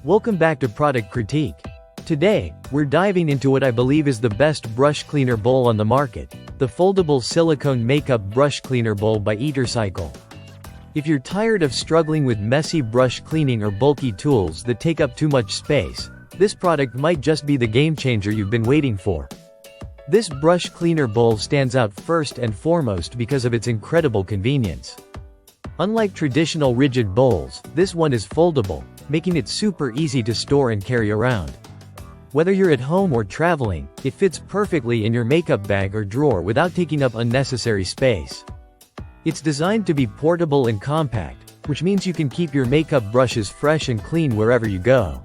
Welcome back to Product Critique. Today, we're diving into what I believe is the best brush cleaner bowl on the market, the foldable silicone makeup brush cleaner bowl by Etercycle. If you're tired of struggling with messy brush cleaning or bulky tools that take up too much space, this product might just be the game changer you've been waiting for. This brush cleaner bowl stands out first and foremost because of its incredible convenience. Unlike traditional rigid bowls, this one is foldable, making it super easy to store and carry around. Whether you're at home or traveling, it fits perfectly in your makeup bag or drawer without taking up unnecessary space. It's designed to be portable and compact, which means you can keep your makeup brushes fresh and clean wherever you go.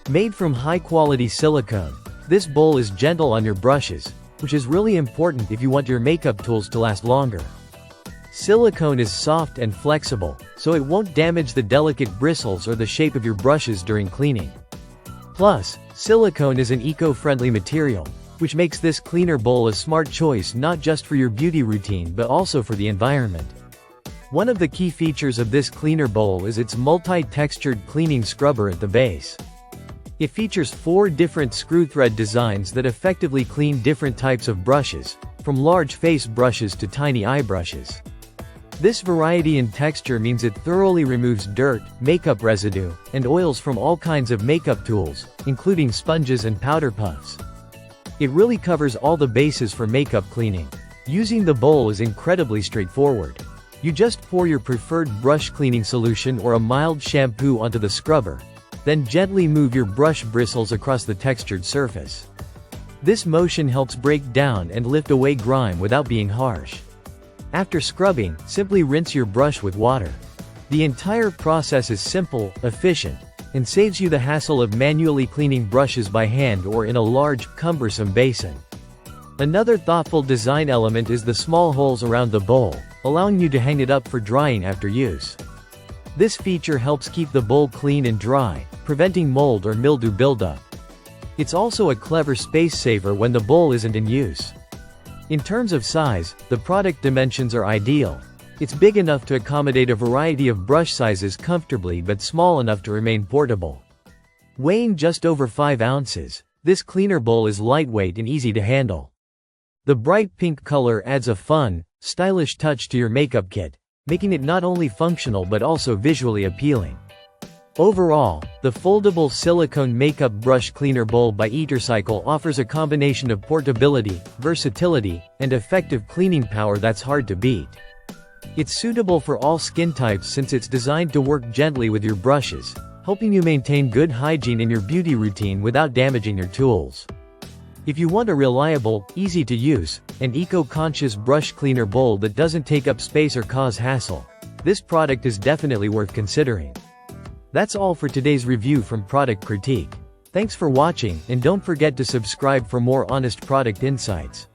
Made from high-quality silicone, this bowl is gentle on your brushes, which is really important if you want your makeup tools to last longer. Silicone is soft and flexible, so it won't damage the delicate bristles or the shape of your brushes during cleaning. Plus, silicone is an eco-friendly material, which makes this cleaner bowl a smart choice not just for your beauty routine but also for the environment. One of the key features of this cleaner bowl is its multi-textured cleaning scrubber at the base. It features 4 different screw thread designs that effectively clean different types of brushes, from large face brushes to tiny eye brushes. This variety in texture means it thoroughly removes dirt, makeup residue, and oils from all kinds of makeup tools, including sponges and powder puffs. It really covers all the bases for makeup cleaning. Using the bowl is incredibly straightforward. You just pour your preferred brush cleaning solution or a mild shampoo onto the scrubber, then gently move your brush bristles across the textured surface. This motion helps break down and lift away grime without being harsh. After scrubbing, simply rinse your brush with water. The entire process is simple, efficient, and saves you the hassle of manually cleaning brushes by hand or in a large, cumbersome basin. Another thoughtful design element is the small holes around the bowl, allowing you to hang it up for drying after use. This feature helps keep the bowl clean and dry, preventing mold or mildew buildup. It's also a clever space saver when the bowl isn't in use. In terms of size, the product dimensions are ideal. It's big enough to accommodate a variety of brush sizes comfortably but small enough to remain portable. Weighing just over 5 ounces, this cleaner bowl is lightweight and easy to handle. The bright pink color adds a fun, stylish touch to your makeup kit, making it not only functional but also visually appealing. Overall, the foldable silicone makeup brush cleaner bowl by Etercycle offers a combination of portability, versatility, and effective cleaning power that's hard to beat. It's suitable for all skin types since it's designed to work gently with your brushes, helping you maintain good hygiene in your beauty routine without damaging your tools. If you want a reliable, easy-to-use, and eco-conscious brush cleaner bowl that doesn't take up space or cause hassle, this product is definitely worth considering. That's all for today's review from Product Critique. Thanks for watching, and don't forget to subscribe for more honest product insights.